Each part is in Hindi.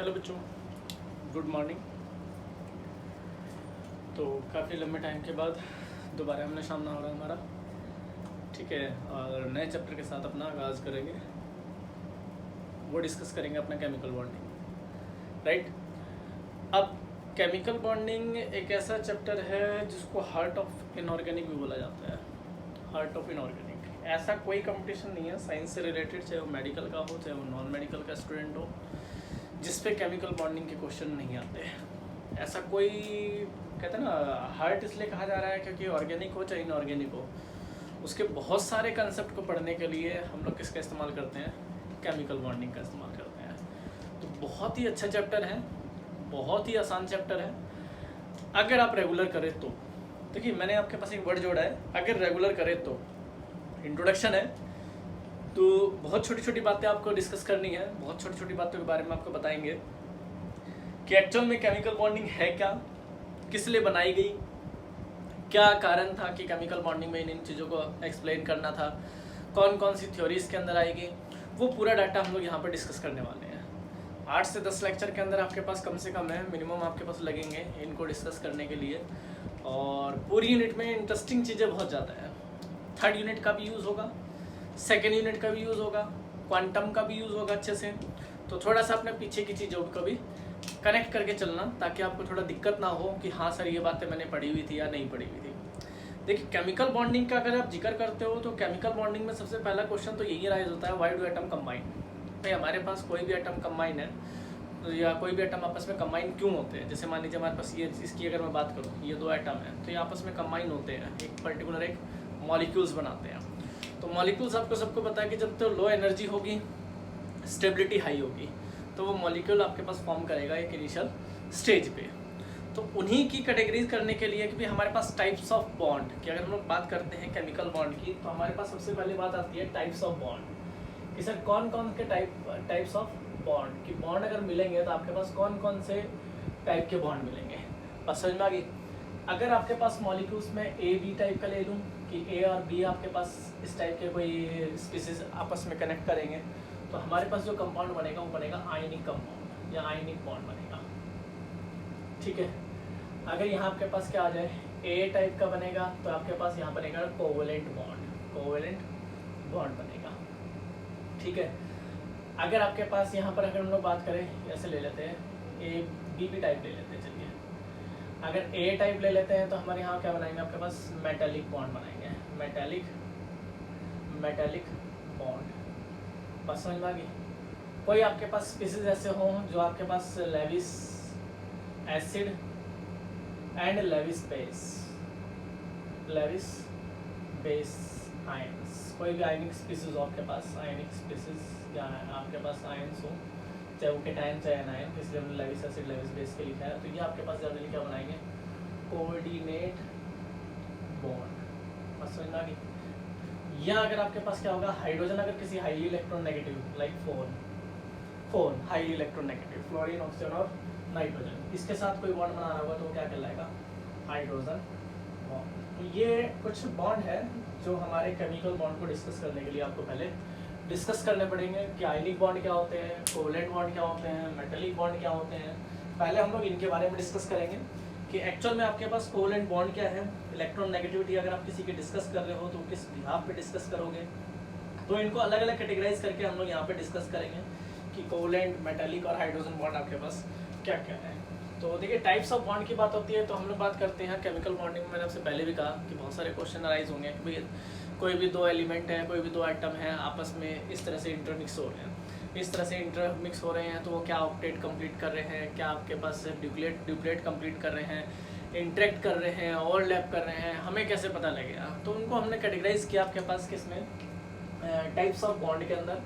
हेलो बच्चों, गुड मॉर्निंग। तो काफ़ी लंबे टाइम के बाद दोबारा हमने सामना हो रहा है हमारा, ठीक है। और नए चैप्टर के साथ अपना आगाज़ करेंगे। वो डिस्कस करेंगे अपना केमिकल बॉन्डिंग, राइट। अब केमिकल बॉन्डिंग एक ऐसा चैप्टर है जिसको हार्ट ऑफ इनऑर्गेनिक भी बोला जाता है। हार्ट ऑफ इनऑर्गेनिक, ऐसा कोई कंपटीशन नहीं है साइंस से रिलेटेड, चाहे वो मेडिकल का हो चाहे वो नॉन मेडिकल का स्टूडेंट हो, जिस पे केमिकल बॉन्डिंग के क्वेश्चन नहीं आते। ऐसा कोई, कहते हैं ना, हार्ट इसलिए कहा जा रहा है क्योंकि ऑर्गेनिक हो चाहे इनऑर्गेनिक हो, उसके बहुत सारे कंसेप्ट को पढ़ने के लिए हम लोग किसका इस्तेमाल करते हैं, केमिकल बॉन्डिंग का इस्तेमाल करते हैं। तो बहुत ही अच्छा चैप्टर है, बहुत ही आसान चैप्टर है अगर आप रेगुलर करें तो। देखिए मैंने आपके पास एक वर्ड जोड़ा है, अगर रेगुलर करें तो। इंट्रोडक्शन है तो बहुत छोटी छोटी बातें आपको डिस्कस करनी है, बहुत छोटी छोटी बातों के बारे में आपको बताएंगे कि एक्चुअल में केमिकल बॉन्डिंग है क्या, किस लिए बनाई गई, क्या कारण था कि केमिकल बॉन्डिंग में इन चीज़ों को एक्सप्लेन करना था, कौन कौन सी थ्योरीज के अंदर आएगी, वो पूरा डाटा हम लोग यहाँ पर डिस्कस करने वाले हैं। 8 से 10 लेक्चर के अंदर आपके पास कम से कम है, मिनिमम आपके पास लगेंगे इनको डिस्कस करने के लिए। और पूरी यूनिट में इंटरेस्टिंग चीज़ें बहुत ज़्यादा है। 3rd यूनिट का भी यूज़ होगा, 2nd यूनिट का भी यूज़ होगा, क्वांटम का भी यूज़ होगा अच्छे से। तो थोड़ा सा अपने पीछे की चीज़ों को भी कनेक्ट करके चलना, ताकि आपको थोड़ा दिक्कत ना हो कि हाँ सर ये बातें मैंने पढ़ी हुई थी या नहीं पढ़ी हुई थी। देखिए केमिकल बॉन्डिंग का अगर आप जिक्र करते हो तो केमिकल बॉन्डिंग में सबसे पहला क्वेश्चन तो यही राइज होता है, व्हाई डू एटम कंबाइन। भाई हमारे पास कोई भी एटम कंबाइन है या कोई भी एटम आपस में कंबाइन क्यों होते हैं। जैसे मान लीजिए हमारे पास ये, इसकी अगर मैं बात करूँ, ये 2 एटम है तो ये आपस में कंबाइन होते हैं, एक पर्टिकुलर एक मॉलिक्यूल्स बनाते हैं। तो मॉलिक्यूल्स आपको सबको पता है कि जब तो लो एनर्जी होगी, स्टेबिलिटी हाई होगी, तो वो मॉलिक्यूल आपके पास फॉर्म करेगा एक इनिशियल स्टेज पे। तो उन्हीं की कैटेगरीज करने के लिए कि भाई हमारे पास टाइप्स ऑफ बॉन्ड की अगर हम लोग बात करते हैं केमिकल बॉन्ड की, तो हमारे पास सबसे पहले बात आती है टाइप्स ऑफ बॉन्ड कि सर कौन कौन के टाइप्स ऑफ बॉन्ड की बॉन्ड अगर मिलेंगे तो आपके पास कौन कौन से टाइप के बॉन्ड मिलेंगे। बस समझ में आ गई। अगर आपके पास मॉलिक्यूल्स में ए बी टाइप का ले लूँ कि ए और बी आपके पास इस टाइप के कोई स्पीसीज आपस में कनेक्ट करेंगे, तो हमारे पास जो कंपाउंड बनेगा वो बनेगा आयनिक कंपाउंड या आयनिक बॉन्ड बनेगा, ठीक है। अगर यहाँ आपके पास क्या आ जाए, ए टाइप का बनेगा तो आपके पास यहाँ बनेगा कोवेलेंट बॉन्ड बनेगा, ठीक है। अगर आपके पास यहाँ पर अगर हम लोग बात करें, ऐसे ले लेते हैं ए बी टाइप ले लेते हैं, चलिए अगर ए टाइप ले लेते हैं तो हमारे यहाँ क्या बनाएंगे, आपके पास मेटालिक बॉन्ड बनाएंगे, मेटालिक बॉन्ड। बस समझ में आ गई। कोई आपके पास स्पीसीज ऐसे हों जो आपके पास Lewis acid and Lewis base ions, कोई भी आयनिक स्पीसीज हो आपके पास, आयनिक स्पीसीज या आपके पास आयंस हो, चाहे वो केटायन चाहे एनायन, इसलिए हमने लेविस एसिड लेविस बेस के लिखा है। तो ये आपके पास जनरली क्या बनाएंगे, कोऑर्डिनेट बॉन्ड। बस समझ में आ गई। या अगर आपके पास क्या होगा, हाइड्रोजन अगर किसी highly electronegative like phone highly electronegative, fluorine oxygen और नाइट्रोजन, इसके साथ कोई बॉन्ड बना रहा होगा तो क्या कहलाएगा, हाइड्रोजन बॉन्ड। तो ये कुछ बॉन्ड है जो हमारे केमिकल बॉन्ड को डिस्कस करने के लिए आपको पहले डिस्कस करने पड़ेंगे कि आयनिक बॉन्ड क्या होते हैं, कोवेलेंट बॉन्ड क्या होते हैं, मेटालिक बॉन्ड क्या होते हैं। पहले हम लोग इनके बारे में डिस्कस करेंगे कि एक्चुअल में आपके पास कोवेलेंट बॉन्ड क्या है, इलेक्ट्रॉन नेगेटिविटी अगर आप किसी की डिस्कस कर रहे हो तो किस बिहाफ पे डिस्कस करोगे। तो इनको अलग अलग कैटेगराइज करके हम लोग यहाँ पे डिस्कस करेंगे कि कोवेलेंट, मेटालिक और हाइड्रोजन बॉन्ड आपके पास क्या क्या है। तो देखिए टाइप्स ऑफ बॉन्ड की बात होती है तो हम लोग बात करते हैं केमिकल बॉन्डिंग में। मैंने आपसे पहले भी कहा कि बहुत सारे क्वेश्चन अराइज होंगे कि भाई कोई भी 2 एलिमेंट हैं, कोई भी 2 एटम हैं, आपस में इस तरह से इंटरमिक्स हो रहे हैं, इस तरह से इंटरमिक्स हो रहे हैं तो वो क्या ऑक्टेट कंप्लीट कर रहे हैं, क्या आपके पास ड्यूप्लेट कंप्लीट कर रहे हैं, इंटरेक्ट कर रहे हैं, ओवरलैप कर रहे हैं, हमें कैसे पता लगेगा। तो उनको हमने कैटेगराइज किया आपके पास किसमें, टाइप्स ऑफ बॉन्ड के अंदर।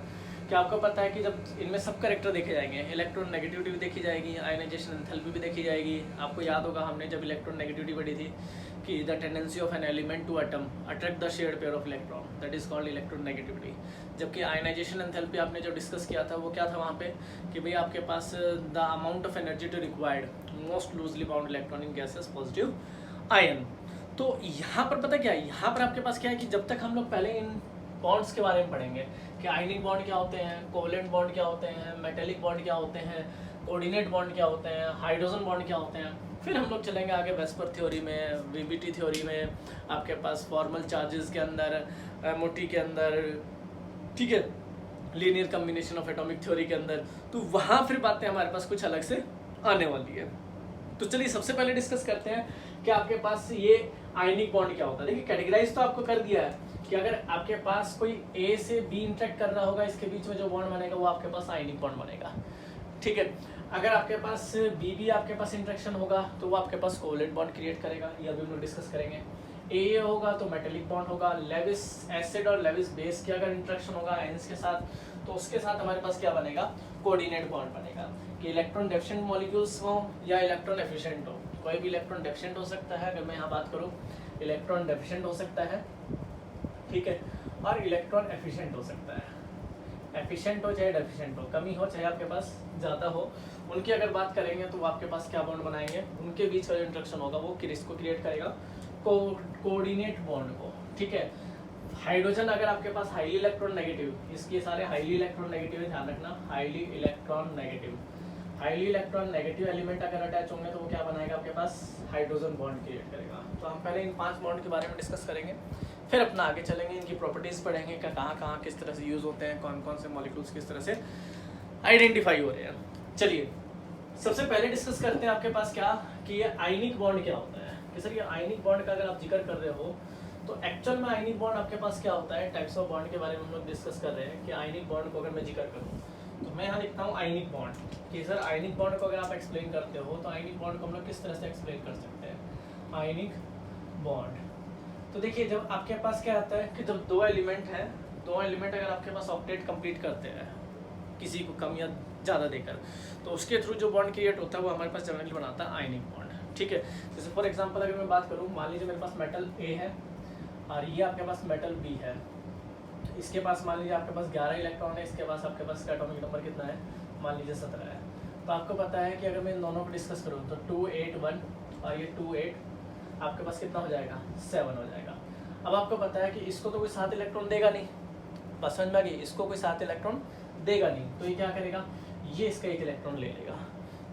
क्या आपको पता है कि जब इनमें सब कैरेक्टर देखे जाएंगे, इलेक्ट्रॉन नेगेटिविटी भी देखी जाएगी, आयनाइजेशन एंथैल्पी भी देखी जाएगी। आपको याद होगा हमने जब इलेक्ट्रॉन नेगेटिविटी पढ़ी थी कि the tendency of an element to atom attract the shared pair of electron, that is called electron negativity. जबकि आयनाइजेशन एंथैल्पी आपने जो डिस्कस किया था वो क्या था वहाँ पे कि भाई आपके पास the amount of energy to required most loosely bound electron in gases positive ion. तो यहाँ पर पता क्या है, यहाँ पर आपके पास क्या है कि जब तक हम लोग पहले इन बॉन्ड्स के बारे में पढ़ेंगे कि आयनिक बॉन्ड क्या होते हैं, कोवेलेंट बॉन्ड क्या होते हैं, मेटालिक बॉन्ड क्या होते हैं, कोऑर्डिनेट बॉन्ड क्या होते हैं, हाइड्रोजन बॉन्ड क्या होते हैं। फिर हम लोग चलेंगे आगे वेस्पर थ्योरी में, वीबीटी थ्योरी में, आपके पास फॉर्मल चार्जेस के अंदर, मोटी के अंदर, ठीक है, linear combination of atomic theory के अंदर। तो वहाँ फिर बातें हमारे पास कुछ अलग से आने वाली है। तो चलिए सबसे पहले डिस्कस करते हैं कि आपके पास ये आयनिक बॉन्ड क्या होता है। देखिए कैटेगराइज तो आपको कर दिया है कि अगर आपके पास कोई ए से बी इंटरेक्ट कर रहा होगा, इसके बीच में जो बॉन्ड बनेगा वो आपके पास आयनिक बॉन्ड बनेगा, ठीक है। अगर आपके पास बी भी आपके पास इंटरेक्शन होगा तो वो आपके पास कोवलेंट बॉन्ड क्रिएट करेगा, ये अभी हम लोग डिस्कस करेंगे। ए होगा तो मेटेलिक बॉन्ड होगा। लेविस एसिड और लेविस बेस की अगर इंटरेक्शन होगा आयंस के साथ तो उसके साथ हमारे पास क्या बनेगा, कोऑर्डिनेट बॉन्ड बनेगा। कि इलेक्ट्रॉन डेफिशिएंट मॉलिक्यूल्स हो या इलेक्ट्रॉन एफिशिएंट हो, कोई भी इलेक्ट्रॉन डेफिशिएंट हो सकता है। अगर मैं यहाँ बात करूँ इलेक्ट्रॉन डेफिशिएंट हो सकता है, ठीक है, और इलेक्ट्रॉन एफिशिएंट हो सकता है। एफिशिएंट हो चाहे डेफिशिएंट हो, कमी हो चाहे आपके पास ज़्यादा हो, उनकी अगर बात करेंगे तो वो आपके पास क्या बॉन्ड बनाएंगे, उनके बीच का जो इंटरेक्शन होगा वो किसको क्रिएट करेगा, कोऑर्डिनेट बॉन्ड को, ठीक है। हाइड्रोजन अगर आपके पास हाईली इलेक्ट्रॉन नेगेटिव, इसके सारे हाईली इलेक्ट्रॉन नेगेटिव है, ध्यान रखना, highly electron negative, highly electron negative element अगर अटैच होंगे तो वो क्या बनाएगा, आपके पास हाइड्रोजन बॉन्ड क्रिएट करेगा। तो हम पहले इन 5 बॉन्ड के बारे में डिस्कस करेंगे, फिर अपना आगे चलेंगे, इनकी प्रॉपर्टीज पढ़ेंगे कि कहाँ किस तरह से यूज होते हैं, कौन कौन से मॉलिक्यूल्स किस तरह से आइडेंटिफाई हो रहे हैं। चलिए सबसे पहले डिस्कस करते हैं आपके पास क्या कि ये आयनिक बॉन्ड क्या होता है। कि सर ये आयनिक बॉन्ड का अगर आप जिक्र कर रहे हो तो एक्चुअल में आयनिक बॉन्ड आपके पास क्या होता है, टाइप्स ऑफ बॉन्ड के बारे में हम लोग डिस्कस कर रहे हैं। कि आयनिक बॉन्ड को अगर मैं जिक्र करूँ तो मैं यहाँ लिखता हूँ आयनिक बॉन्ड। कि सर आयनिक बॉन्ड को अगर आप एक्सप्लेन करते हो तो आयनिक बॉन्ड को हम लोग किस तरह से एक्सप्लेन कर सकते हैं, आयनिक बॉन्ड। तो देखिए जब आपके पास क्या आता है कि जब 2 एलिमेंट हैं, 2 एलिमेंट अगर आपके पास ऑक्टेट कंप्लीट करते हैं किसी को कम या ज़्यादा देकर, तो उसके थ्रू जो बॉन्ड क्रिएट होता है वो हमारे पास जनरली बनाता है आयनिक बॉन्ड, ठीक है। जैसे फॉर एग्जांपल अगर मैं बात करूँ, मान लीजिए मेरे पास मेटल ए है और ये आपके पास मेटल बी है। इसके पास मान लीजिए आपके पास 11 इलेक्ट्रॉन है, इसके पास आपके पास इसका एटॉमिक नंबर कितना है, मान लीजिए 17 है। तो आपको पता है कि अगर मैं इन दोनों को डिस्कस करूँ तो 2 8 1 और ये 2 8 आपके पास कितना हो जाएगा, 7 हो जाएगा। अब आपको पता है कि इसको तो कोई 7 इलेक्ट्रॉन देगा नहीं, बस समझ में आ गई, इसको कोई 7 इलेक्ट्रॉन देगा नहीं, तो ये क्या करेगा, ये इसका 1 इलेक्ट्रॉन ले लेगा।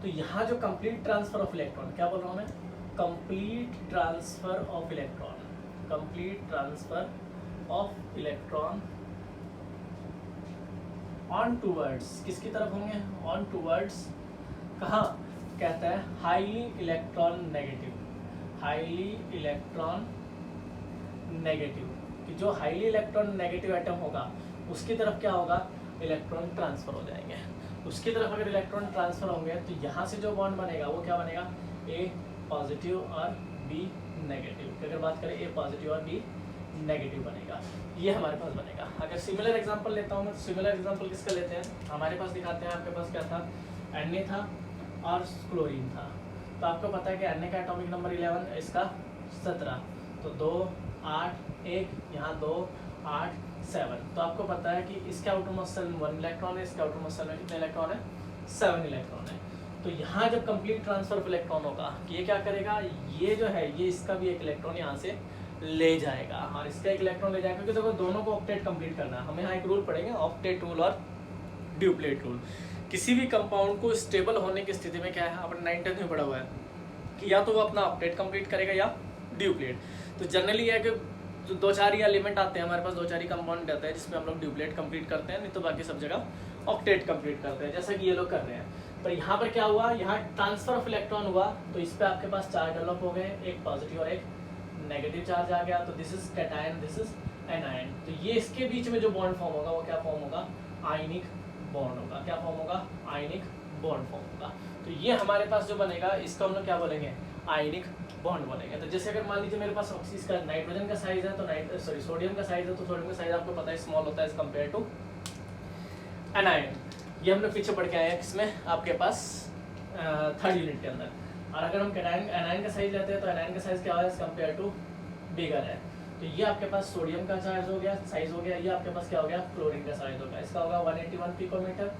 तो यहाँ जो कंप्लीट ट्रांसफर ऑफ इलेक्ट्रॉन, क्या बोल रहा हूँ मैं, complete transfer of electron, complete transfer of electron on towards, किसकी तरफ होंगे, ऑन टूवर्ड्स, कहाँ, कहता है highly electron negative, highly electron negative. कि जो हाईली इलेक्ट्रॉन नेगेटिव एटम होगा उसकी तरफ क्या होगा, इलेक्ट्रॉन ट्रांसफर हो जाएंगे। उसकी तरफ अगर इलेक्ट्रॉन ट्रांसफर होंगे तो यहाँ से जो बॉन्ड बनेगा वो क्या बनेगा, ए पॉजिटिव और बी नेगेटिव। अगर बात करें ए पॉजिटिव और बी नेगेटिव बनेगा, ये हमारे पास बनेगा। अगर सिमिलर एग्जांपल लेता हूँ मैं, सिमिलर एग्जांपल किसका लेते हैं, हमारे पास दिखाते हैं, आपके पास क्या था, Na था और क्लोरीन था। तो आपको पता है कि Na का एटॉमिक नंबर 11, इसका 17, तो 2 8 1, यहाँ 2 8 7। तो आपको पता है कि इसके आउटर मोस्ट शेल में 1 इलेक्ट्रॉन है, इसके आउटर मोस्ट शेल में कितने इलेक्ट्रॉन है, 7 इलेक्ट्रॉन है। तो यहाँ जब कंप्लीट ट्रांसफर ऑफ इलेक्ट्रॉन होगा, कि ये क्या करेगा, ये जो है ये इसका भी 1 इलेक्ट्रॉन यहाँ से ले जाएगा और इसका 1 इलेक्ट्रॉन ले जाएगा, क्योंकि देखो दोनों को ऑक्टेट कंप्लीट करना है। हमें यहाँ एक रूल पढ़ेंगे, ऑक्टेट रूल और ड्यूप्लेट रूल। किसी भी कंपाउंड को स्टेबल होने की स्थिति में क्या है, अपने 9th में पढ़ा हुआ है कि या तो वो अपना ऑक्टेट कंप्लीट करेगा या ड्यूप्लेट। तो जनरली है कि जो 2-4 ही एलिमेंट आते हैं हमारे पास, 2-4 ही कंपाउंड रहता है जिसमें हम लोग ड्यूप्लेट कंप्लीट करते हैं, नहीं तो बाकी सब जगह ऑक्टेट कंप्लीट करते हैं, जैसा कि ये लोग कर रहे हैं। पर यहाँ पर क्या हुआ, यहाँ ट्रांसफर ऑफ इलेक्ट्रॉन हुआ तो इस पर आपके पास चार्ज डेवलप हो गए, एक पॉजिटिव और एक नेगेटिव चार्ज आ गया। तो this is cation, this is anion. तो ये इसके बीच में जो बॉन्ड फॉर्म होगा वो क्या फॉर्म होगा, आयनिक बॉन्ड होगा। क्या फॉर्म होगा, आयनिक बॉन्ड फॉर्म होगा। तो ये हमारे पास जो बनेगा इसका हम लोग क्या बोलेंगे, आयनिक बॉन्ड बनेगा। तो जैसे अगर मान लीजिए मेरे पास ऑक्सीजन का नाइट्रोजन का साइज है तो सोडियम का साइज है, तो सोडियम का साइज आपको पता है स्मॉल होता है एज कम्पेयर टू एनायन। ये हम लोग पीछे पढ़ के आए हैं किसमें, आपके पास 3rd यूनिट के अंदर। और अगर हम एनायन का साइज लेते हैं तो एनायन का साइज क्या है एज कम्पेयर टू बिगर है। तो ये आपके पास सोडियम का चार्ज हो गया, साइज हो गया। ये आपके पास क्या हो गया, क्लोरीन का साइज होगा। इसका होगा 181 पिकोमीटर,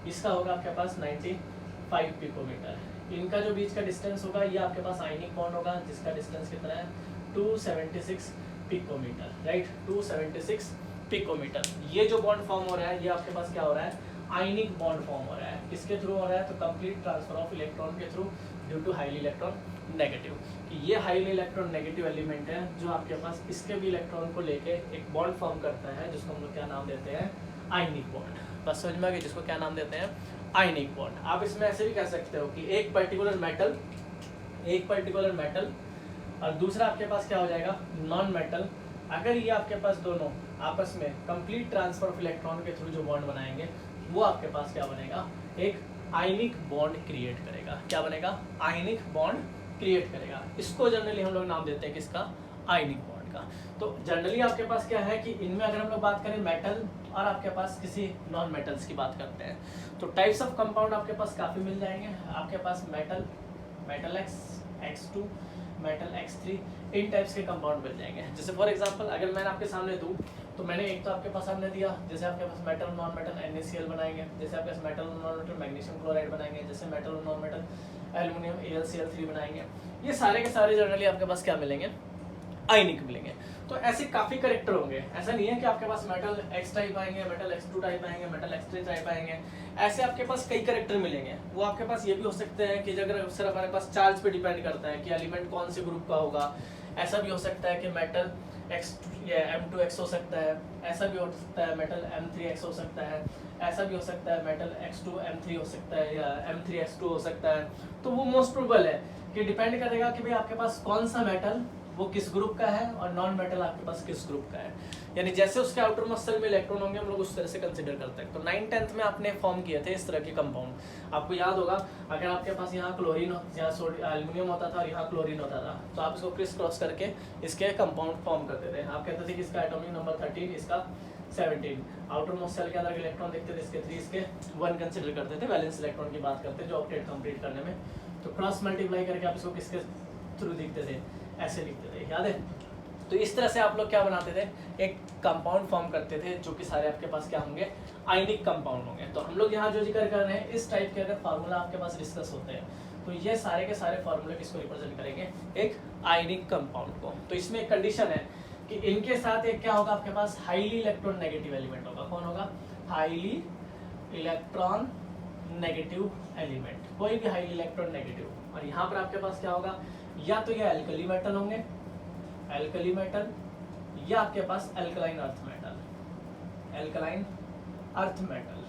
इसका होगा आपके पास 95 पिकोमीटर। इनका जो बीच का डिस्टेंस होगा ये आपके पास आयनिक बॉन्ड होगा, जिसका डिस्टेंस कितना है 276 पिकोमीटर, राइट, 276 पिकोमीटर। ये जो बॉन्ड फॉर्म हो रहा है ये आपके पास क्या हो रहा है, आयनिक बॉन्ड फॉर्म हो रहा है। किसके थ्रू हो रहा है? तो कंप्लीट ट्रांसफर ऑफ इलेक्ट्रॉन के through due to highly electron negative. कि ये हाईली इलेक्ट्रॉन नेगेटिव एलिमेंट है जो आपके पास इसके भी इलेक्ट्रॉन को लेके एक बॉन्ड फॉर्म करता है, जिसको हम लोग क्या नाम देते हैं? Ionic bond. बस समझ में आ गया, जिसको क्या नाम देते हैं? Ionic bond. आप इसमें ऐसे भी कह सकते हो कि एक पर्टिकुलर मेटल और दूसरा आपके पास क्या हो जाएगा? Non metal. अगर ये आपके पास दोनों आपस में कंप्लीट ट्रांसफर ऑफ इलेक्ट्रॉन के थ्रू जो बॉन्ड बनाएंगे, वो आपके पास क्या बनेगा? एक आयनिक बॉन्ड क्रिएट करेगा। क्या बनेगा? आयनिक बॉन्ड क्रिएट करेगा। इसको जनरली हम लोग नाम देते हैं किसका? आयनिक बॉन्ड का। तो जनरली आपके पास क्या है कि इनमें अगर हम लोग बात करें मेटल और आपके पास किसी नॉन मेटल्स की बात करते हैं, तो टाइप्स ऑफ कंपाउंड आपके पास काफ़ी मिल जाएंगे। आपके पास metal X, X2, metal X3, इन टाइप्स के कंपाउंड मिल जाएंगे। जैसे फॉर एग्जांपल अगर मैंने आपके सामने दूं, तो मैंने एक तो आपके पास सामने दिया, जैसे आपके पास मेटल नॉन मेटल NaCl बनाएंगे, जैसे आपके पास metal non metal magnesium chloride बनाएंगे, जैसे metal non metal aluminium AlCl3 बनाएंगे। ये सारे के सारे जनरली आपके पास क्या मिलेंगे? आयनिक मिलेंगे। तो ऐसे काफ़ी करेक्टर होंगे। ऐसा नहीं है कि आपके पास मेटल X टाइप आएंगे, मेटल X2 टाइप आएंगे, मेटल X3 टाइप आएंगे। ऐसे आपके पास कई करेक्टर मिलेंगे। वो आपके पास ये भी हो सकते हैं कि अगर सिर्फ हमारे पास चार्ज पे डिपेंड करता है कि एलिमेंट कौन से ग्रुप का होगा। ऐसा भी हो सकता है कि मेटल M2X हो सकता है, ऐसा भी हो सकता है मेटल M3X हो सकता है, ऐसा भी हो सकता है मेटल X2M3 हो सकता है या M3X2 हो सकता है। तो वो मोस्ट प्रोबेबल है कि डिपेंड करेगा कि भाई आपके पास कौन सा मेटल वो किस ग्रुप का है और नॉन मेटल आपके पास किस ग्रुप का है। यानी जैसे उसके आउटर मोस्ट शेल में इलेक्ट्रॉन होंगे हम लोग उस तरह से कंसीडर करते हैं। तो 9th-10th में आपने फॉर्म किए थे इस तरह के कंपाउंड। आपको याद होगा अगर आपके पास यहाँ क्लोरीन या एल्युमिनियम होता था और यहाँ क्लोरीन होता था, तो आप इसको क्रिस क्रॉस करके इसके कंपाउंड फॉर्म करते थे। आप कहते थे कि इसका एटॉमिक नंबर 13, इसका 17। आउटर मोस्ट शेल के अंदर इलेक्ट्रॉन देखते थे, इसके 3, इसके 1 कंसिडर करते थे। वैलेंस इलेक्ट्रॉन की बात करते जो ऑक्टेट कंप्लीट करने में, तो क्रॉस मल्टीप्लाई करके आप इसको किसके थ्रू दिखते थे? ऐसे लिखते थे, याद है? तो इस तरह से आप लोग क्या बनाते थे? एक कंपाउंड फॉर्म करते थे जो कि सारे आपके पास क्या होंगे? आयनिक कंपाउंड होंगे। तो हम लोग यहाँ जो जिक्र कर रहे हैं इस टाइप के अगर फार्मूला आपके पास डिस्कस होते हैं, तो ये सारे के सारे फार्मूले किसको रिप्रेजेंट करेंगे? एक आयनिक कंपाउंड को। तो इसमें एक कंडीशन है कि इनके साथ एक क्या होगा? आपके पास हाईली इलेक्ट्रॉन नेगेटिव एलिमेंट होगा। कौन होगा? हाईली इलेक्ट्रॉन नेगेटिव एलिमेंट, कोई भी हाईली इलेक्ट्रॉन नेगेटिव। और यहाँ पर आपके पास क्या होगा? या तो ये एल्कली मेटल होंगे, एल्कली मेटल, या आपके पास alkaline earth metal, alkaline earth metal.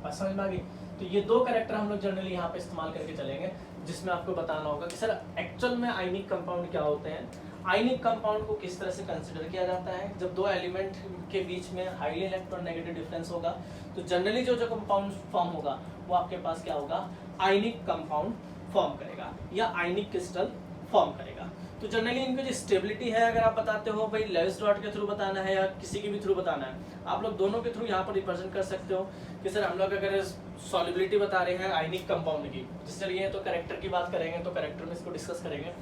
बस समझ में आ गई? तो ये दो कैरेक्टर हम लोग जनरली यहाँ पे इस्तेमाल करके चलेंगे, जिसमें आपको बताना होगा कि सर एक्चुअल में आयनिक कंपाउंड क्या होते हैं, आयनिक कंपाउंड को किस तरह से कंसिडर किया जाता है। जब दो एलिमेंट के बीच में हाईली इलेक्ट्रॉन नेगेटिव डिफरेंस होगा, तो जनरली जो कंपाउंड फॉर्म होगा वो आपके पास क्या होगा? आयनिक कंपाउंड फॉर्म करेगा या आयनिक क्रिस्टल फॉर्म करेगा। तो जनरली इनकी जो स्टेबिलिटी है, अगर आप बताते हो भाई लेविस डॉट के थ्रू बताना है या किसी के भी थ्रू बताना है, आप लोग दोनों के थ्रू यहाँ पर रिप्रेजेंट कर सकते हो कि सर हम लोग अगर सॉलिबिलिटी बता रहे हैं आयनिक कंपाउंड की, जिस चलिए तो कैरेक्टर की बात करेंगे, तो कैरेक्टर में इसको डिस्कस करेंगे।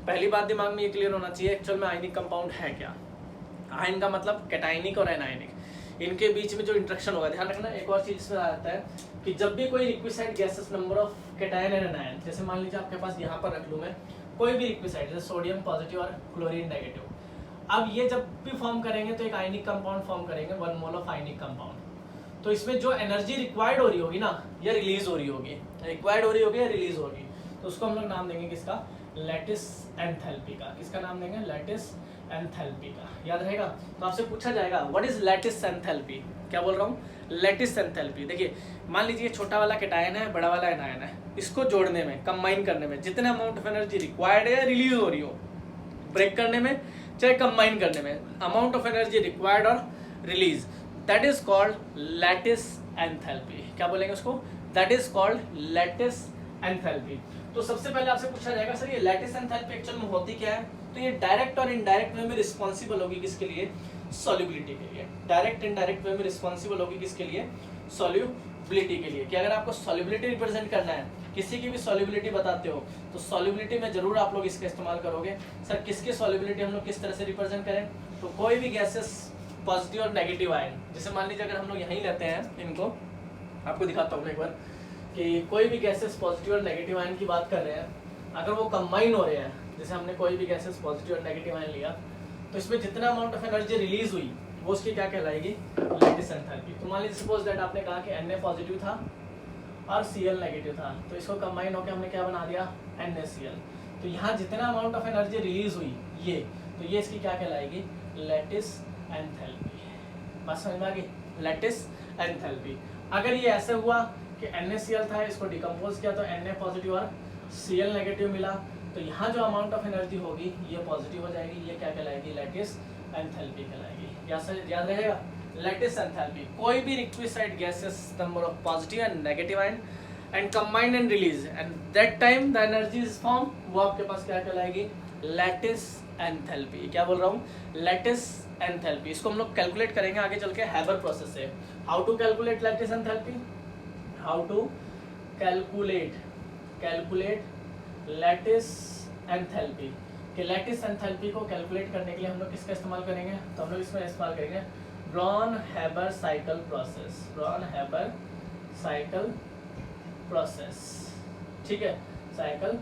पहली बात दिमाग में ये क्लियर होना चाहिए एक्चुअल में आयनिक कंपाउंड है क्या। आयन का मतलब कैटायनिक और एनायनिक, इनके बीच में जो इंट्रैक्शन होगा। ध्यान रखना एक और चीज इसमें आता है कि जब भी कोई liquid gases number of cation and anion, जैसे मान लीजिए आपके पास यहाँ पर रख लूँ मैं कोई भी लिक्विड, जैसे सोडियम पॉजिटिव और क्लोरीन नेगेटिव, अब ये जब भी फॉर्म करेंगे तो एक आयनिक कंपाउंड फॉर्म करेंगे, 1 मोल ऑफ आयनिक कंपाउंड। तो इसमें जो एनर्जी रिक्वायर्ड हो रही होगी ना, या रिलीज हो रही होगी, रिक्वायर्ड हो रही होगी या रिलीज होगी, तो उसको हम लोग नाम देंगे किसका? लैटिस एंथैल्पी का। किसका नाम देंगे? लैटिस एंथैल्पी का। याद रहेगा? तो आपसे पूछा जाएगा व्हाट इज लैटिस एंथैल्पी। क्या बोल रहा हूँ? Lattice enthalpy. देखिए मान लीजिए छोटा वाला कैटायन है, बड़ा वाला एनायन है, इसको जोड़ने में, कंबाइन करने में जितना अमाउंट ऑफ एनर्जी रिक्वायर्ड है या रिलीज हो रही हो, ब्रेक करने में चाहे कंबाइन करने में, अमाउंट ऑफ एनर्जी रिक्वायर्ड और release, that is called lattice enthalpy. क्या बोलेंगे उसको? That is called lattice enthalpy. तो सबसे पहले आपसे पूछा जाएगा सर ये लैटिस एंथैल्पी एक्चुअल में होती क्या है? तो ये डायरेक्ट और इनडायरेक्ट वे में रिस्पॉन्सिबल होगी किसके लिए? सॉल्युबिलिटी के लिए। डायरेक्ट इनडायरेक्ट वे में रिस्पॉन्सिबल होगी किसके लिए? सॉल्युबिलिटी के लिए। कि अगर आपको सॉल्युबिलिटी रिप्रेजेंट करना है, किसी की भी सॉल्युबिलिटी बताते हो, तो सॉल्युबिलिटी में जरूर आप लोग इसका इस्तेमाल करोगे। सर किसकी सॉल्युबिलिटी हम लोग किस तरह से रिप्रेजेंट करें? तो कोई भी गैसेस पॉजिटिव और नेगेटिव आयन, जैसे मान लीजिए अगर हम लोग यहीं लेते हैं, इनको आपको दिखाता हूँ एक बार, कि कोई भी गैसेस पॉजिटिव और नेगेटिव आयन की बात कर रहे हैं, अगर वो कंबाइन हो रहे हैं, जैसे हमने कोई भी गैसेस पॉजिटिव और नेगेटिव आयन लिया, तो इसमें जितना अमाउंट ऑफ एनर्जी रिलीज हुई वो उसकी क्या कहलाएगी, लैटिस एंथैल्पी। तो मान लीजिए सपोज दैट आपने कहा कि Na पॉजिटिव था और Cl नेगेटिव था, तो इसको कंबाइन होकर हमने क्या बना दिया, NaCl। तो यहाँ जितना अमाउंट ऑफ एनर्जी रिलीज हुई ये, तो ये इसकी क्या कहलाएगी, लैटिस एंथैल्पी। बात समझ में आ गई, लैटिस एंथैल्पी। अगर ये ऐसे हुआ कि NaCl था, इसको डिकम्पोज किया तो Na पॉजिटिव और Cl नेगेटिव मिला, तो यहाँ जो अमाउंट ऑफ एनर्जी होगी ये पॉजिटिव हो जाएगी, ये क्या कहलाएगी, लैटिस एंथैल्पी कहलाएगी। याद रहेगा, लैटिस एंथैल्पी। कोई भी requisite gases number of positive and negative and combine and release and that time the energy is form, वो आपके पास क्या कहलाएगी, लैटिस एंथैल्पी। क्या बोल रहा हूँ, लैटिस एंथैल्पी। इसको हम लोग कैलकुलेट करेंगे आगे चल के हैबर प्रोसेस से। How to calculate lattice enthalpy, how to calculate lattice enthalpy. कि लैटिस एंथैल्पी को कैलकुलेट करने के लिए हम लोग किसका इस्तेमाल करेंगे, तो हम लोग इसमें इस्तेमाल करेंगे brown-Haber cycle process. Brown-Haber cycle process, ठीक है, साइकिल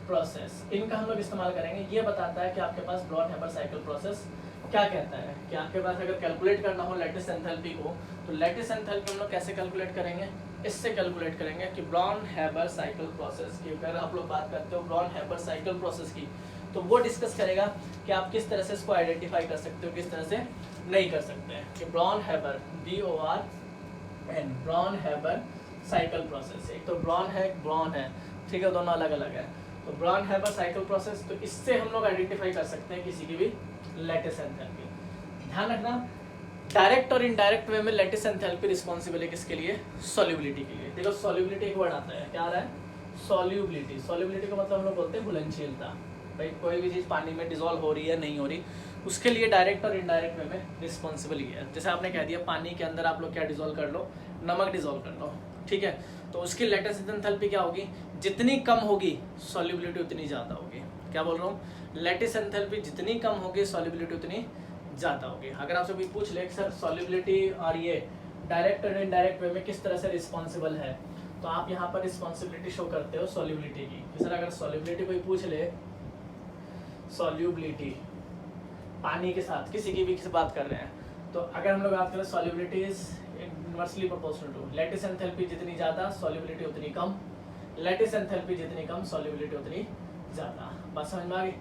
प्रोसेस, इनका हम लोग इस्तेमाल करेंगे। ये बताता है कि आपके पास ब्राउन-हैबर साइकिल प्रोसेस क्या कहता है कि आपके पास अगर कैलकुलेट करना हो लैटिस एंथैल्पी को, तो लैटिस एंथैल्पी हम लोग कैसे कैलकुलेट करेंगे, इससे कैलकुलेट करेंगे कि ब्राउन-हैबर साइकिल प्रोसेस की। अगर आप लोग बात करते हो ब्राउन-हैबर साइकिल प्रोसेस की, तो वो डिस्कस करेगा कि आप किस तरह से इसको आइडेंटिफाई कर सकते हो, किस तरह से नहीं कर सकते हैं। कि brown-Haber, BORN, brown-Haber cycle process. एक तो ब्राउन है, एक ब्राउन है, ठीक है, दोनों अलग अलग है। तो ब्राउन-हैबर साइकिल प्रोसेस, तो इससे हम लोग आइडेंटिफाई कर सकते हैं किसी की भी लैटिस एंथैल्पी। ध्यान रखना, डायरेक्ट और इनडायरेक्ट वे में लैटिस एंथैल्पी रिस्पॉन्सिबल है किसके लिए, सॉल्युबिलिटी के लिए। देखो सॉल्युबिलिटी एक वर्ड आता है, क्या आ रहा है, सॉल्युबिलिटी। सॉल्युबिलिटी का मतलब हम लोग बोलते हैं घुलनशीलता। भाई कोई भी चीज़ पानी में डिजोल्व हो रही है नहीं हो रही, उसके लिए डायरेक्ट और इनडायरेक्ट वे में रिस्पॉन्सिबल ही है। जैसे आपने कह दिया पानी के अंदर आप लोग क्या डिजोल्व कर लो, नमक डिजोल्व कर लो, ठीक है, तो उसकी लैटिस एंथैल्पी क्या होगी, जितनी कम होगी सॉल्युबिलिटी उतनी ज़्यादा होगी। क्या बोल रहा हूँ, लैटिस एंथैल्पी जितनी कम होगी सॉल्युबिलिटी उतनी ज़्यादा होगी। अगर आपसे कोई पूछ ले सर सॉल्युबिलिटी और ये डायरेक्ट और इनडायरेक्ट वे में किस तरह से रिस्पॉन्सिबल है, तो आप यहाँ पर रिस्पॉन्सिबिलिटी शो करते हो सॉल्युबिलिटी की। सर अगर सॉल्युबिलिटी कोई पूछ ले, सॉल्युबिलिटी पानी के साथ किसी की भी बात कर रहे हैं, तो अगर हम लोग बात करें solubility is inversely proportional to lattice enthalpy, जितनी ज़्यादा सॉल्युबिलिटी उतनी कम, लैटिस एंथैल्पी जितनी कम सॉल्युबिलिटी उतनी ज़्यादा। बात समझ में आ गई,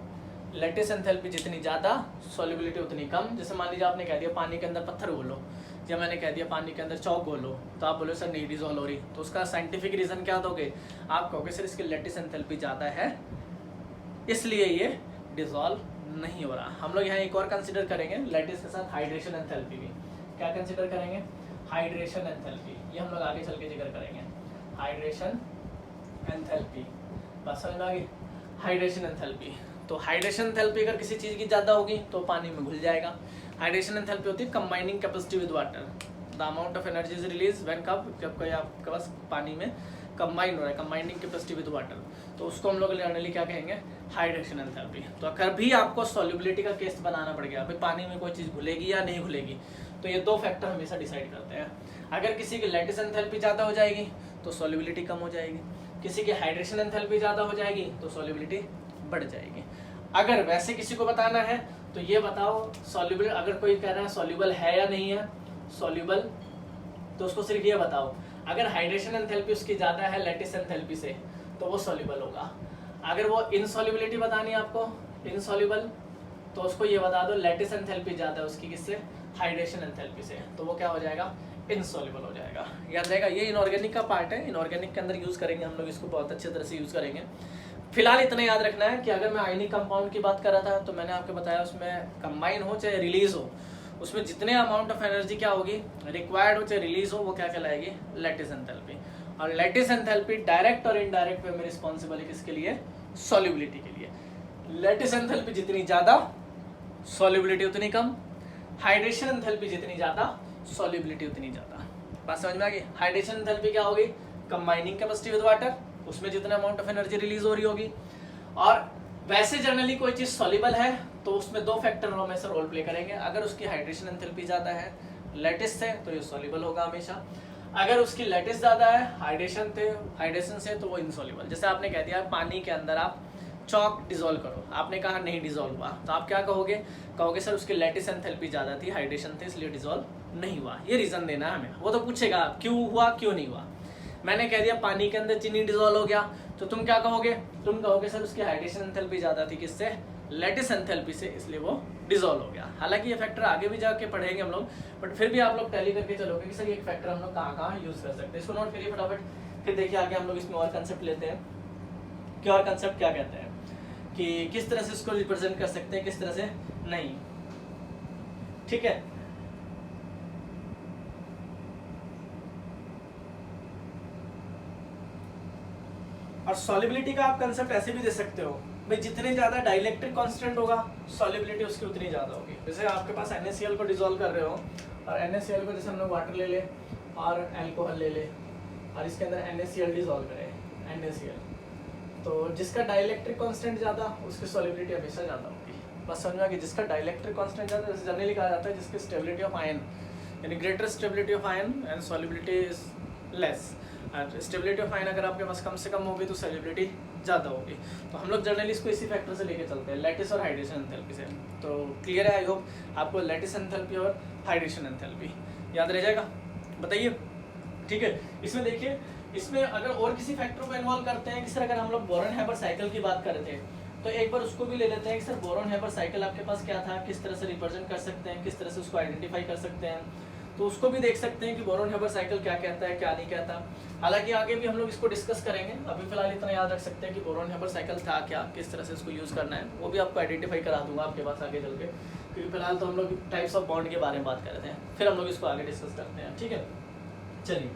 लैटिस एंथैल्पी जितनी ज़्यादा सॉल्युबिलिटी उतनी कम। जैसे मान लीजिए आपने कह दिया पानी के अंदर पत्थर घोलो, या मैंने कह दिया पानी के अंदर चौक घोलो, तो आप बोलो सर नहीं डिजोल्व हो रही, तो उसका साइंटिफिक रीज़न क्या दोगे, आप कहोगे सर इसकी लैटिस एंथैल्पी ज़्यादा है इसलिए ये डिजोल्व नहीं हो रहा। हम लोग यहाँ एक और कंसिडर करेंगे लैटिस के साथ हाइड्रेशन एंथैल्पी भी। क्या कंसिडर करेंगे, हाइड्रेशन एंथैल्पी, ये हम लोग आगे चल के जिक्र करेंगे। हाइड्रेशन एंथैल्पी, बस समझ में आ गई, हाइड्रेशन एंथैल्पी। तो हाइड्रेशन एंथैल्पी अगर किसी चीज़ की ज़्यादा होगी तो पानी में घुल जाएगा। हाइड्रेशन एंथैल्पी होती है combining capacity with water, the amount of energy is release when, कब, जब कोई आपके पास पानी में कंबाइन हो रहा है, कंबाइनिंग कैपेसिटी विद वाटर, तो उसको हम लोग जनरली क्या कहेंगे, हाइड्रेशन एंथैल्पी। तो अगर भी आपको सॉल्युबिलिटी का केस बनाना पड़ गया, भाई पानी में कोई चीज़ घुलेगी या नहीं घुलेगी, तो ये दो फैक्टर हमेशा डिसाइड करते हैं। अगर किसी की लैटिस एंथैल्पी ज़्यादा हो जाएगी तो सॉल्युबिलिटी कम हो जाएगी, किसी की हाइड्रेशन एंथैल्पी ज़्यादा हो जाएगी तो सॉल्युबिलिटी बढ़ जाएगी। अगर वैसे किसी को बताना है तो ये बताओ सॉल्युबल, अगर कोई कह रहा है सॉल्युबल है या नहीं है सॉल्युबल, तो उसको सिर्फ ये बताओ अगर हाइड्रेशन एंथैल्पी उसकी ज़्यादा है लैटिस एंथैल्पी से तो वो सॉल्युबल होगा। अगर वो इनसॉल्युबिलिटी बतानी है आपको, इनसॉल्युबल, तो उसको ये बता दो लैटिस एंथैल्पी ज़्यादा है उसकी किससे, हाइड्रेशन एंथैल्पी से, तो वो क्या हो जाएगा, इनसॉल्युबल हो जाएगा। याद रहेगा, ये इनऑर्गेनिक का पार्ट है, इनऑर्गेनिक के अंदर यूज़ करेंगे हम लोग इसको, बहुत अच्छे तरह से यूज़ करेंगे। फिलहाल इतना याद रखना है कि अगर मैं आयनिक कंपाउंड की बात कर रहा था तो मैंने आपको बताया उसमें कंबाइन हो चाहे रिलीज हो, उसमें जितने अमाउंट ऑफ एनर्जी क्या होगी रिक्वायर्ड हो चाहे रिलीज हो, वो क्या कहलाएगी, लैटिस एंथैल्पी। और लैटिस एंथैल्पी डायरेक्ट और इनडायरेक्ट वे में रिस्पॉन्सिबल है किसके लिए, सॉल्युबिलिटी के लिए। लैटिस एंथैल्पी जितनी ज़्यादा सॉल्युबिलिटी उतनी कम, हाइड्रेशन एंथैल्पी जितनी ज़्यादा सॉल्युबिलिटी उतनी ज़्यादा। बात समझ में आ गई। हाइड्रेशन एंथैल्पी क्या होगी, कंबाइनिंग कैपेसिटी विद वाटर, उसमें जितना अमाउंट ऑफ एनर्जी रिलीज हो रही होगी। और वैसे जनरली कोई चीज़ सॉल्युबल है तो उसमें दो फैक्टर में से रोल प्ले करेंगे। अगर उसकी हाइड्रेशन एंथैल्पी ज़्यादा है लैटिस से तो ये सॉल्युबल होगा हमेशा, अगर उसकी लैटिस ज़्यादा है हाइड्रेशन से तो वो इनसॉल्युबल। जैसे आपने कह दिया पानी के अंदर आप चॉक डिजोल्व करो, आपने कहा नहीं डिजोल्व हुआ, तो आप क्या कहोगे, कहोगे सर उसकी लैटिस एंथैल्पी ज़्यादा थी, हाइड्रेशन थे, इसलिए डिजोल्व नहीं हुआ। ये रीज़न देना है हमें। वो तो पूछेगा क्यों हुआ क्यों नहीं हुआ। मैंने कह दिया पानी के अंदर चीनी डिजोल्व हो गया, तो तुम क्या कहोगे, तुम कहोगे सर उसकी हाइड्रेशन एंथैल्पी ज़्यादा थी, किससे, लैटिस एंथैल्पी से, इसलिए वो डिजोल्व हो गया। हालांकि ये फैक्टर आगे भी जाके पढ़ेंगे हम लोग, बट फिर भी आप लोग टैली करके चलोगे कि सर ये फैक्टर हम लोग कहाँ कहाँ यूज़ कर सकते हैं। इसको नोट करिए फटाफट। फिर देखिए आगे हम लोग इसमें और कंसेप्ट लेते हैं कि और कंसेप्ट क्या कहते हैं, कि किस तरह से इसको रिप्रेजेंट कर सकते हैं, किस तरह से नहीं। ठीक है, और सॉलिबिलिटी का आप कंसेप्ट ऐसे भी दे सकते हो भाई, जितने ज्यादा डाइलेक्ट्रिक कांस्टेंट होगा सॉलिबिलिटी उसकी उतनी ज्यादा होगी। जैसे आपके पास NaCl को डिसॉल्व कर रहे हो, और NaCl को जैसे हम लोग वाटर ले ले और अल्कोहल ले ले, और इसके अंदर NaCl डिसॉल्व करें NaCl, तो जिसका डाइलेक्ट्रिक कांस्टेंट ज्यादा उसकी सॉलिबिलिटी हमेशा ज्यादा होगी। बस समझ में आ गया, जिसका डाइलेक्ट्रिक कांस्टेंट ज्यादा, जैसे जनरली कहा जाता है जिसकी स्टेबिलिटी ऑफ आयन, यानी greater stability of ion and solubility is less. Stability of ion अगर आपके पास कम से कम होगी तो सॉलिबिलिटी ज़्यादा होगी। तो हम लोग जनरली इसको इसी फैक्टर से लेके चलते हैं, लैटिस और हाइड्रेशन एंथैल्पी से। तो क्लियर है, आई होप आपको लैटिस एंथैल्पी और हाइड्रेशन एंथैल्पी याद रह जाएगा, बताइए। ठीक है, इसमें देखिए, इसमें अगर और किसी फैक्टर को इन्वॉल्व करते हैं कि सर अगर हम लोग बोरन हैबर साइकिल की बात कर रहे थे, तो एक बार उसको भी ले लेते हैं कि सर बोरन हैबर साइकिल आपके पास क्या था, किस तरह से रिप्रेजेंट कर सकते हैं, किस तरह से उसको आइडेंटिफाई कर सकते हैं। तो उसको भी देख सकते हैं कि बोरन हैबर साइकिल क्या कहता है क्या नहीं कहता। हालांकि आगे भी हम लोग इसको डिस्कस करेंगे, अभी फिलहाल इतना याद रख सकते हैं कि बोरन हैबर साइकिल था क्या, किस तरह से इसको यूज़ करना है, वो भी आपको आइडेंटिफाई करा दूंगा आपके पास आगे चल के, क्योंकि फिलहाल तो हम लोग टाइप्स ऑफ बॉन्ड के बारे में बात कर रहे थे, फिर हम लोग इसको आगे डिस्कस करते हैं। ठीक है, चलिए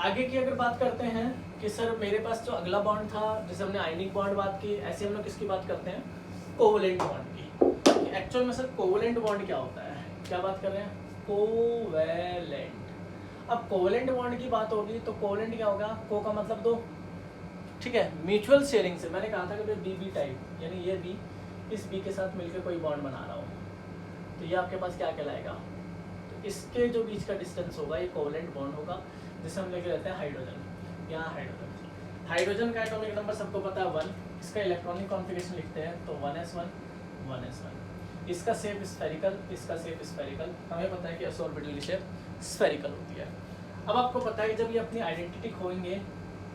आगे की अगर बात करते हैं कि सर मेरे पास जो अगला बॉन्ड था, जैसे हमने आयनिक बॉन्ड बात की, ऐसे हम लोग किसकी बात करते हैं, कोवलेंट बॉन्ड की। एक्चुअल में सर कोवलेंट बॉन्ड क्या होता है, क्या बात कर रहे हैं, कोवैलेंट। अब कोवलेंट बॉन्ड की बात होगी तो कोवलेंट क्या होगा, को का मतलब दो, ठीक है, म्यूचुअल शेयरिंग से। मैंने कहा था कि बी टाइप, यानी ये बी इस बी के साथ मिलकर कोई बॉन्ड बना रहा हो, तो ये आपके पास क्या कहलाएगा, तो इसके जो बीच का डिस्टेंस होगा ये कोवलेंट बॉन्ड होगा, जिसे हम लेके रहते हैं हाइड्रोजन। यहाँ हाइड्रोजन का एटॉमिक नंबर सबको पता है 1, इसका इलेक्ट्रॉनिक कॉन्फ़िगरेशन लिखते हैं तो 1s1 1s1। इसका शेप स्फेरिकल, इसका शेप स्फेरिकल, हमें पता है कि s ऑर्बिटल की शेप स्फेरिकल होती है। अब आपको पता है कि जब ये अपनी आइडेंटिटी खोएंगे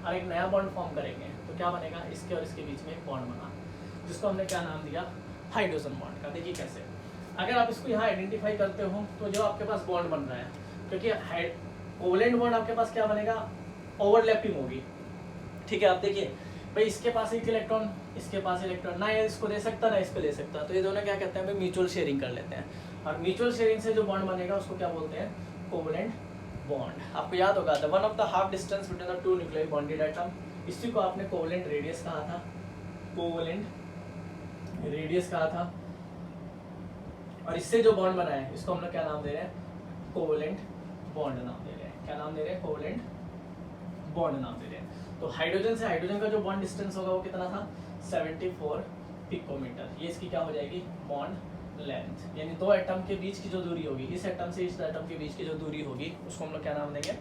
और एक नया बॉन्ड फॉर्म करेंगे तो क्या बनेगा, इसके और इसके बीच में एक बॉन्ड बना, जिसको हमने क्या नाम दिया, हाइड्रोजन बॉन्ड का। देखिए कैसे, अगर आप इसको यहाँ आइडेंटिफाई करते हो तो जो आपके पास बॉन्ड बन रहा है, क्योंकि कोवलेंट बॉन्ड आपके पास क्या बनेगा, ओवरलैपिंग होगी। ठीक है, आप देखिए भाई इसके पास एक इलेक्ट्रॉन, इसके पास इलेक्ट्रॉन, ना ये इसको दे सकता ना इसको ले सकता, तो ये दोनों क्या कहते हैं भाई, म्यूचुअल शेयरिंग कर लेते हैं, और म्यूचुअल शेयरिंग से जो बॉन्ड बनेगा उसको क्या बोलते हैं, कोवलेंट बॉन्ड। आपको याद होगा the one of the half distance between the two nuclear bonded atom, इसी को आपने कोवलेंट रेडियस कहा था, कोवलेंट रेडियस कहा था। और इससे जो बॉन्ड बना है इसको हम लोग क्या नाम दे रहे हैं, कोवलेंट बॉन्ड नाम दे रहे हैं। क्या नाम दे रहे हैं, कोवलेंट बॉन्ड नाम दे रहे हैं। तो हाइड्रोजन से हाइड्रोजन का जो बॉन्ड डिस्टेंस होगा वो कितना था, 74 पिकोमीटर। ये इसकी क्या हो जाएगी, बॉन्ड लेंथ, यानी दो एटम के बीच की जो दूरी होगी, इस एटम से इस एटम के बीच की जो दूरी होगी उसको हम लोग क्या नाम देंगे,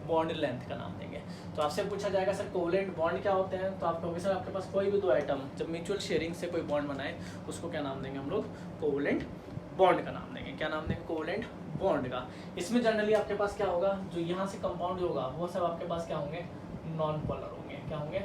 बॉन्ड लेंथ का नाम देंगे। तो आपसे पूछा जाएगा सर कोवलेंट बॉन्ड क्या होते हैं, तो आप कहोगे सर आपके पास कोई भी दो एटम जब म्यूचुअल शेयरिंग से कोई बॉन्ड बनाए उसको क्या नाम देंगे हम लोग, कोवलेंट बॉन्ड का नाम देंगे। क्या नाम देंगे, कोवलेंट बॉन्ड का। इसमें जनरली आपके पास क्या होगा, जो यहाँ से कंपाउंड होगा वो सब आपके पास क्या होंगे, नॉन पोलर होंगे। क्या होंगे,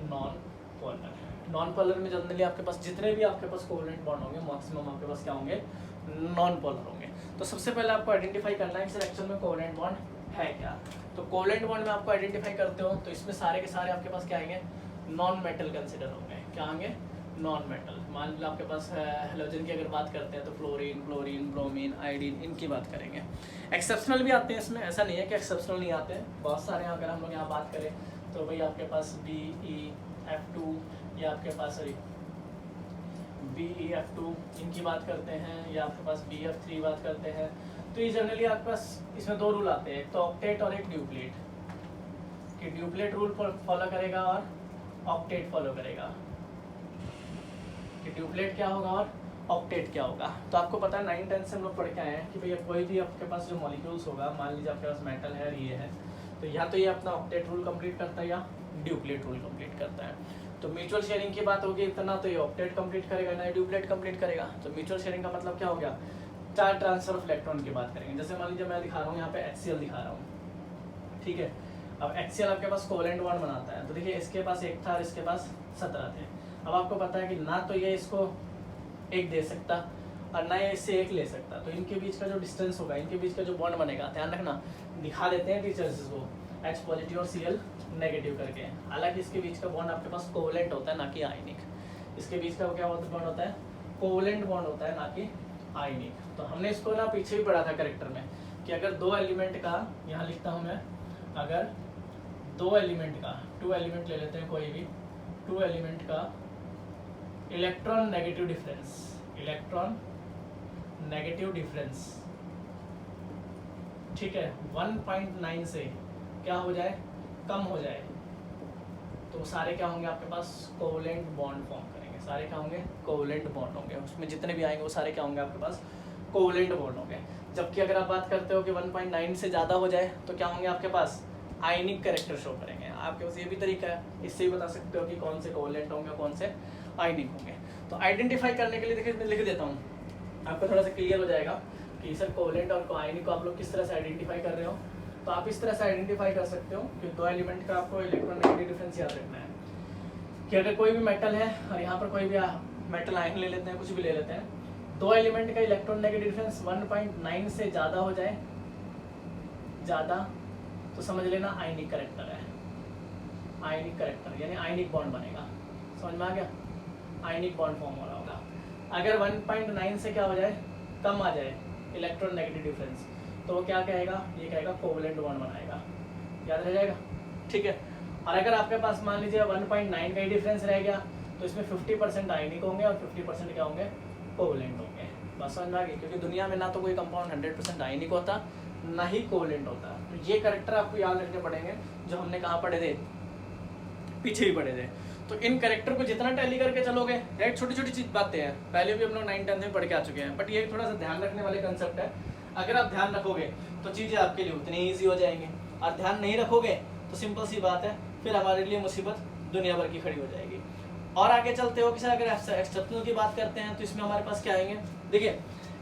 नॉन पोलर। नॉन पोलर में जनरली आपके पास जितने भी आपके पास कोवलेंट बॉन्ड होंगे मैक्सिमम आपके पास क्या होंगे, नॉन पोलर होंगे। तो सबसे पहले आपको आइडेंटिफाई करना है कि सर एक्चुअल में कोवलेंट बॉन्ड है क्या। तो कोवलेंट बॉन्ड में आपको आइडेंटिफाई करते हो तो इसमें सारे के सारे आपके पास क्या आएंगे, नॉन मेटल कंसिडर होंगे। क्या होंगे, नॉन मेटल। मान लो आपके पास हेलोजन की अगर बात करते हैं तो फ्लोरीन, क्लोरीन, ब्रोमीन, आयोडीन, इनकी बात करेंगे। एक्सेप्शनल भी आते हैं इसमें, ऐसा नहीं है कि एक्सेप्शनल नहीं आते हैं, बहुत सारे। अगर हम लोग यहाँ बात करें तो भाई आपके पास BeF2 या आपके पास BeF2 इनकी बात करते हैं, या आपके पास BF3 बात करते हैं। तो ये जनरली आपके पास इसमें दो रूल आते हैं, एक तो ऑक्टेट और एक ड्यूप्लेट। कि ड्यूप्लेट रूल फॉलो करेगा और ऑक्टेट फॉलो करेगा, कि ड्यूप्लेट क्या होगा और ऑक्टेट क्या होगा। तो आपको पता है 9-10 से हम लोग पढ़ के आए हैं कि भैया कोई भी आपके पास जो मॉलिक्यूल्स होगा, मान लीजिए आपके पास मेटल है और ये है, तो या तो ये अपना ऑक्टेट रूल कंप्लीट करता है या ड्यूप्लेट रूल कंप्लीट करता है। तो म्यूचुअल शेयरिंग की बात होगी इतना, तो ये ऑक्टेट कंप्लीट करेगा ना ड्यूप्लेट कंप्लीट करेगा। तो म्यूचुअल शेयरिंग का मतलब क्या हो गया, 4 ट्रांसफर ऑफ इलेक्ट्रॉन की बात करेंगे। जैसे मान लीजिए मैं दिखा रहा हूँ यहाँ पे HCl दिखा रहा हूँ, ठीक है। अब HCl आपके पास कोवेलेंट बॉन्ड बनाता है, तो देखिए इसके पास 1 था और इसके पास 17 थे। अब आपको पता है कि ना तो ये इसको 1 दे सकता और ना ये इससे 1 ले सकता, तो इनके बीच का जो डिस्टेंस होगा, इनके बीच का जो बॉन्ड बनेगा, ध्यान रखना दिखा देते हैं टीचर्स इसको H पॉजिटिव और Cl नेगेटिव करके। हालांकि इसके बीच का बॉन्ड आपके पास कोवेलेंट होता है ना कि आयनिक। इसके बीच का क्या बॉन्ड होता है, कोवेलेंट बॉन्ड होता है ना कि आयनिक। तो हमने इसको ना पीछे भी पढ़ा था कैरेक्टर में कि अगर 2 एलिमेंट का, यहाँ लिखता हूँ मैं, अगर 2 एलिमेंट का, 2 एलिमेंट ले लेते हैं कोई भी, 2 एलिमेंट का electron negative difference, electron negative difference, ठीक है, 1.9 से क्या हो जाए, कम हो जाए, तो सारे क्या होंगे आपके पास, कोवेलेंट बॉन्ड फॉर्म करेंगे। सारे क्या होंगे, कोवेलेंट बॉन्ड होंगे। उसमें जितने भी आएंगे वो सारे क्या होंगे आपके पास, कोवेलेंट बॉन्ड होंगे। जबकि अगर आप बात करते हो कि 1.9 से ज़्यादा हो जाए तो क्या होंगे आपके पास, आयनिक कैरेक्टर शो करेंगे। आपके पास ये भी तरीका है, इससे भी बता सकते हो कि कौन से कोवेलेंट होंगे, कौन से आयनिक होंगे। तो आइडेंटिफाई करने के लिए देखिए मैं लिख देता हूँ, आपको थोड़ा सा क्लियर हो जाएगा कि सर कोवेलेंट और आयनिक को आप लोग किस तरह से आइडेंटिफाई कर रहे हो। तो आप इस तरह से आइडेंटिफाई कर सकते हो कि 2 एलिमेंट का आपको इलेक्ट्रॉन नेगेटिव डिफरेंस याद रखना है कि अगर कोई भी मेटल है और यहाँ पर कोई भी मेटल आयन ले लेते हैं, कुछ भी ले लेते हैं, 2 एलिमेंट का इलेक्ट्रॉन नेगेटिव डिफरेंस 1.9 से ज़्यादा हो जाए, ज़्यादा, तो समझ लेना आयनिक कैरेक्टर है। आयनिक कैरेक्टर यानी आयनिक बॉन्ड बनेगा, समझ में आ गया, आयनिक बॉन्ड फॉर्म हो रहा होगा। अगर 1.9 से क्या हो जाए, कम आ जाए इलेक्ट्रॉन नेगेटिव डिफरेंस, तो वो क्या कहेगा, ये कहेगा कोवेलेंट बॉन्ड बनाएगा, याद रह जाएगा, ठीक है। और अगर आपके पास मान लीजिए 1.9 का ही डिफरेंस रह गया तो इसमें 50% आयनिक होंगे और 50% क्या होंगे, कोवेलेंट होंगे। बस समझ में आ गई, क्योंकि दुनिया में ना तो कोई कंपाउंड 100% आयनिक होता, ना ही कोवेलेंट होता। तो ये कैरेक्टर आपको याद रखने पड़ेंगे, जो हमने कहाँ पढ़े थे, पीछे ही पढ़े थे। तो इन कैरेक्टर को जितना टैली करके चलोगे, राइट, छोटी छोटी चीज बातें हैं, पहले भी हम लोग 9th 10th में पढ़ के आ चुके हैं, बट ये थोड़ा सा ध्यान रखने वाले कंसेप्ट है। अगर आप ध्यान रखोगे तो चीज़ें आपके लिए उतनी ईजी हो जाएंगी, और ध्यान नहीं रखोगे तो सिंपल सी बात है, फिर हमारे लिए मुसीबत दुनिया भर की खड़ी हो जाएगी। और आगे चलते हो कि अगर एक्सेप्शनल की बात करते हैं तो इसमें हमारे पास क्या आएंगे, देखिए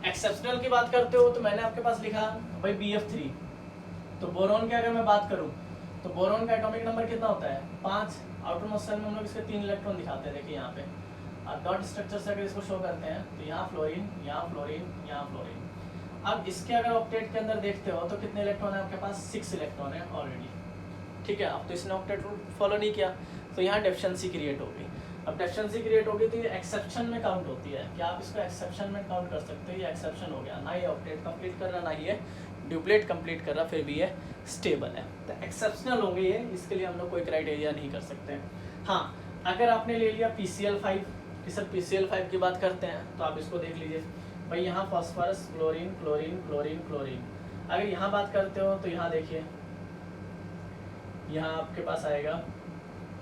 एक्सेप्शनल की बात करते हो तो मैंने आपके पास लिखा भाई BF3। तो बोरॉन की अगर मैं बात करूँ तो बोरॉन का एटॉमिक नंबर कितना होता है, 5। आउटर मोस्ट शेल में हम लोग इसके 3 इलेक्ट्रॉन दिखाते हैं, देखिए यहाँ पे। और डॉट स्ट्रक्चर से अगर इसको शो करते हैं तो यहाँ फ्लोरीन, यहाँ फ्लोरीन, यहाँ फ्लोरीन। अब इसके अगर ऑक्टेट के अंदर देखते हो तो कितने इलेक्ट्रॉन है आपके पास, 6 इलेक्ट्रॉन है ऑलरेडी, ठीक है। अब तो इसने ऑक्टेट रूल फॉलो नहीं किया, तो यहाँ डेफिशिएंसी क्रिएट होगी। अब डेफिशिएंसी क्रिएट होगी तो ये एक्सेप्शन में काउंट होती है, क्या आप इसको एक्सेप्शन में काउंट कर सकते हो, ये एक्सेप्शन हो गया, ना ये ऑक्टेट कंप्लीट कर रहा, ना ये ड्यूप्लेट कंप्लीट कर रहा, फिर भी ये स्टेबल है, तो एक्सेप्शनल होंगे ये, इसके लिए हम लोग कोई क्राइटेरिया नहीं कर सकते। हाँ, अगर आपने ले लिया PCl5 कि सर PCl5 की बात करते हैं, तो आप इसको देख लीजिए भाई, यहाँ phosphorus, chlorine, chlorine, chlorine, chlorine. अगर यहाँ बात करते हो तो यहाँ देखिए, यहाँ आपके पास आएगा,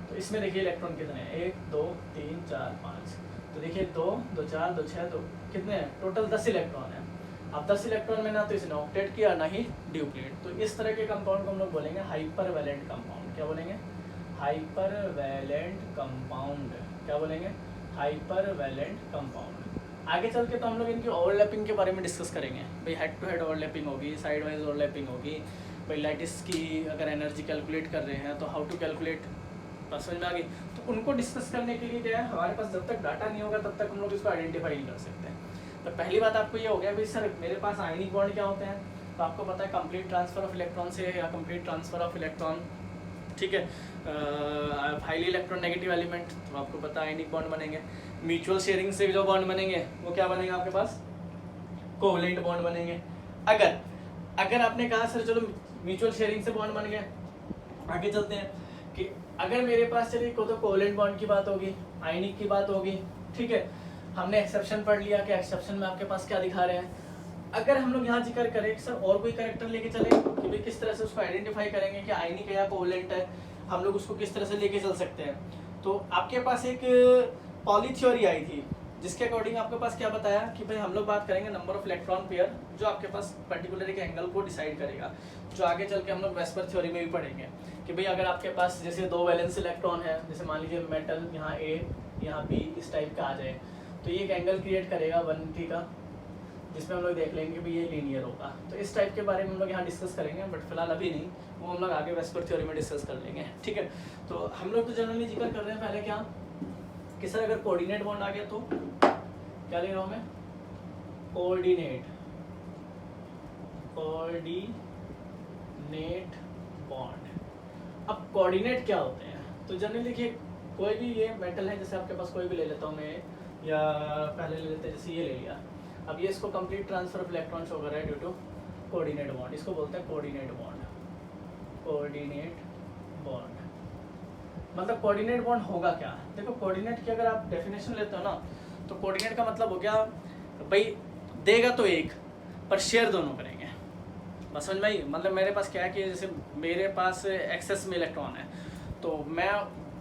तो इसमें देखिए इलेक्ट्रॉन कितने हैं, 1 2 3 4 5। तो देखिए 2 2 4 2 6 2 कितने हैं, टोटल 10 इलेक्ट्रॉन है। अब 10 इलेक्ट्रॉन में ना तो इसने ऑक्टेट किया, ना ही ड्यूप्लेट। तो इस तरह के कंपाउंड को हम लोग बोलेंगे हाइपर वैलेंट कंपाउंड। क्या बोलेंगे, हाइपर वैलेंट कंपाउंड। क्या बोलेंगे, हाइपर वैलेंट कंपाउंड। आगे चल के तो हम लोग इनकी ओवरलैपिंग के बारे में डिस्कस करेंगे, भाई हेड टू हेड ओवरलैपिंग होगी, साइड वाइज ओवरलैपिंग होगी, भाई लैटिस की अगर एनर्जी कैलकुलेट कर रहे हैं तो हाउ टू कैलकुलेट, बस समझ में आ गई। तो उनको डिस्कस करने के लिए क्या है, हमारे पास जब तक डाटा नहीं होगा तब तक हम लोग इसको आइडेंटिफाई नहीं कर सकते। तो पहली बात आपको ये हो गया भाई सर मेरे पास आयनिक बॉन्ड क्या होते हैं, तो आपको पता है कंप्लीट ट्रांसफर ऑफ इलेक्ट्रॉन से या कंप्लीट ट्रांसफर ऑफ इलेक्ट्रॉन, ठीक है। हाईली इलेक्ट्रॉन नेगेटिव एलिमेंट, तो आपको पता है आयनिक बॉन्ड बनेंगे। म्यूचुअल शेयरिंग से जो बॉन्ड बनेंगे वो क्या बनेगा आपके पास, कोवेलेंट बॉन्ड बनेंगे। अगर आपने कहा सर चलो म्यूचुअल शेयरिंग से बॉन्ड बन गए, आगे चलते हैं कि अगर मेरे पास चलिए तो कोवेलेंट बॉन्ड की बात होगी, आयनिक की बात होगी, ठीक है। हमने एक्सेप्शन पढ़ लिया कि एक्सेप्शन में आपके पास क्या दिखा रहे हैं। अगर हम लोग यहाँ जिक्र करें कि सर और कोई कैरेक्टर लेके चले कि भाई किस तरह से उसको आइडेंटिफाई करेंगे कि आयनिक है या कोवेलेंट है, हम लोग उसको किस तरह से लेके चल सकते हैं। तो आपके पास एक पॉली थ्योरी आई थी जिसके अकॉर्डिंग आपके पास क्या बताया कि भाई हम लोग बात करेंगे नंबर ऑफ इलेक्ट्रॉन पेयर, जो आपके पास पर्टिकुलर एक एंगल को डिसाइड करेगा, जो आगे चल के हम लोग वेस्पर थ्योरी में भी पढ़ेंगे कि भाई अगर आपके पास जैसे 2 वैलेंस इलेक्ट्रॉन है, जैसे मान लीजिए मेटल यहाँ ए यहाँ बी इस टाइप का आ जाए, तो ये एक एंगल क्रिएट करेगा 180 का, जिसमें हम लोग देख लेंगे कि ये लीनियर होगा। तो इस टाइप के बारे में हम लोग यहाँ डिस्कस करेंगे, बट फिलहाल अभी नहीं, वो हम लोग आगे वेस्पर थ्योरी में डिस्कस कर लेंगे, ठीक है। तो हम लोग तो जनरली जिक्र कर रहे हैं पहले क्या कि सर अगर कोऑर्डिनेट बॉन्ड आ गया तो क्या ले रहा हूँ मैं, कोऑर्डिनेट बॉन्ड। अब कोऑर्डिनेट क्या होते हैं, तो जनरली देखिए कोई भी ये मेटल है, जैसे आपके पास कोई भी ले लेता हूँ मैं, या पहले ले लेते हैं जैसे ये ले लिया, अब ये इसको complete transfer of electron show कर रहा है ड्यू टू कोऑर्डिनेट बॉन्ड, इसको बोलते हैं कोऑर्डिनेट बॉन्ड। कोऑर्डिनेट बॉन्ड मतलब कोऑर्डिनेट बॉन्ड होगा क्या, देखो कोऑर्डिनेट की अगर आप डेफिनेशन लेते हो ना, तो कोऑर्डिनेट का मतलब हो गया भाई देगा तो एक पर शेयर दोनों करेंगे, बस समझ में आई। मतलब मेरे पास क्या है कि जैसे मेरे पास एक्सेस में इलेक्ट्रॉन है, तो मैं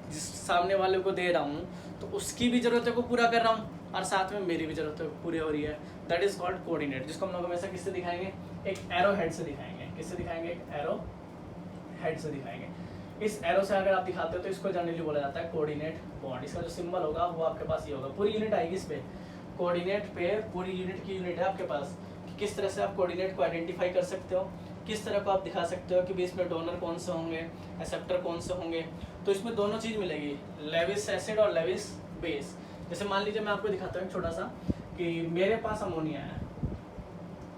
जिस सामने वाले को दे रहा हूँ तो उसकी भी ज़रूरतों को पूरा कर रहा हूँ और साथ में मेरी भी ज़रूरतों पूरी हो रही है, दैट इज़ कॉल्ड कोऑर्डिनेट, जिसको हम लोग हमेशा किससे दिखाएंगे, एक एरो हेड से दिखाएंगे। किससे दिखाएंगे, एक एरो हेड से दिखाएंगे। इस एरो से अगर आप दिखाते हो तो इसको जनरली बोला जाता है कोऑर्डिनेट बॉन्ड। इसका जो सिंबल होगा वो आपके पास ये होगा, पूरी यूनिट आएगी इस पे, कोऑर्डिनेट पे पूरी यूनिट की यूनिट है आपके पास कि किस तरह से आप कोऑर्डिनेट को आइडेंटिफाई कर सकते हो, किस तरह को आप दिखा सकते हो कि भी इसमें डोनर कौन से होंगे, एक्सेप्टर कौन से होंगे। तो इसमें दोनों चीज़ मिलेगी, लेविस एसिड और लेविस बेस। जैसे मान लीजिए मैं आपको दिखाता हूँ छोटा सा कि मेरे पास अमोनिया है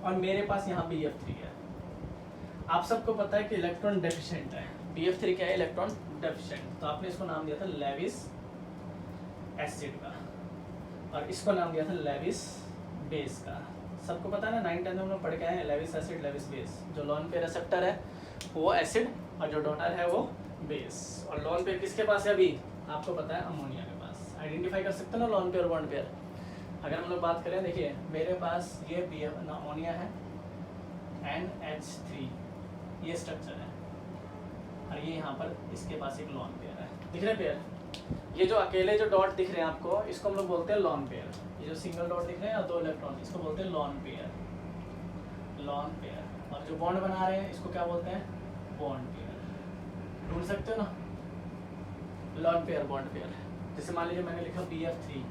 और मेरे पास यहाँ BF3 है। आप सबको पता है कि इलेक्ट्रॉन डेफिशिएंट है, BF3 क्या है, इलेक्ट्रॉन डेफिशिएंट। तो आपने इसको नाम दिया था लेविस एसिड का और इसको नाम दिया था लेविस बेस का। सबको पता है ना, 9th 10th में हम लोग पढ़ के आए हैं लेविस एसिड लेविस बेस। जो लोन पेयर एक्सेप्टर है वो एसिड और जो डोनर है वो बेस। और लोन पेयर किसके पास है अभी, आपको पता है अमोनिया के पास। आइडेंटिफाई कर सकते हो ना लोन पेयर बॉन्ड पेयर। अगर हम लोग बात करें, देखिए मेरे पास ये अमोनिया है, NH3 ये स्ट्रक्चर है और ये यहाँ पर इसके पास एक लोन पेयर है, दिख रहे पेयर। ये जो अकेले जो डॉट दिख रहे हैं आपको, इसको हम लोग बोलते हैं लोन पेयर। ये जो सिंगल डॉट दिख रहे हैं 2 इलेक्ट्रॉन, इसको बोलते हैं लोन पेयर, लोन पेयर। और जो बॉन्ड बना रहे हैं इसको क्या बोलते हैं, बॉन्ड पेयर। ढूंढ सकते हो ना, लोन पेयर बॉन्ड पेयर। जैसे मान लीजिए मैंने लिखा BF3,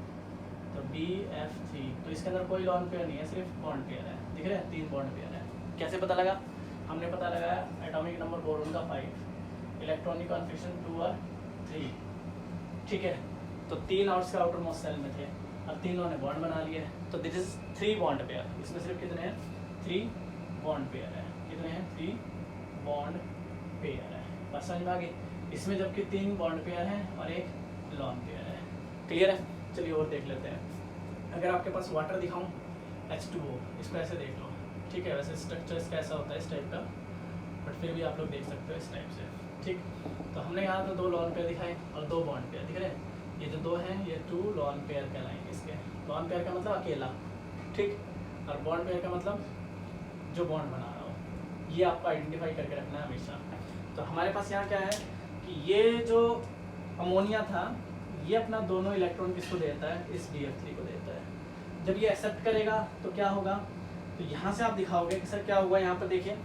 तो BF3 तो इसके अंदर कोई लोन पेयर नहीं है, सिर्फ बॉन्ड पेयर है, दिख रहे हैं 3 बॉन्ड पेयर है। कैसे पता लगा, हमने पता लगाया एटॉमिक नंबर बोरोन का 5, इलेक्ट्रॉनिक कॉन्फिगरेशन 2 और 3, ठीक है। तो 3 आउटर मोस्ट सेल में थे, अब तीनों ने बॉन्ड बना लिए, तो दिस इज 3 बॉन्ड पेयर। इसमें सिर्फ कितने हैं, 3 बॉन्ड पेयर है। कितने हैं, 3 बॉन्ड पेयर है। बस समझ में आ गई। इसमें जबकि 3 बॉन्ड पेयर हैं और एक लोन पेयर है, क्लियर है। चलिए और देख लेते हैं। अगर आपके पास वाटर दिखाऊं H2O, इसको ऐसे देख लो, ठीक है। वैसे स्ट्रक्चर इसका ऐसा होता है इस टाइप का, बट फिर भी आप लोग देख सकते हो इस टाइप से, ठीक। तो हमने यहाँ तो 2 लोन पेयर दिखाए और 2 बॉन्ड पेयर दिख रहे हैं। ये जो 2 हैं ये 2 लोन पेयर कहलाएंगे इसके। लोन पेयर का मतलब अकेला, ठीक, और बॉन्ड पेयर का मतलब जो बॉन्ड बना रहा हो। ये आपको आइडेंटिफाई करके रखना है हमेशा। तो हमारे पास यहाँ क्या है कि ये जो अमोनिया था ये अपना दोनों इलेक्ट्रॉन किसको देता है, इस BF3 को देता है। जब ये एक्सेप्ट करेगा तो क्या होगा, तो यहाँ से आप दिखाओगे कि सर क्या हुआ। यहाँ पर देखिए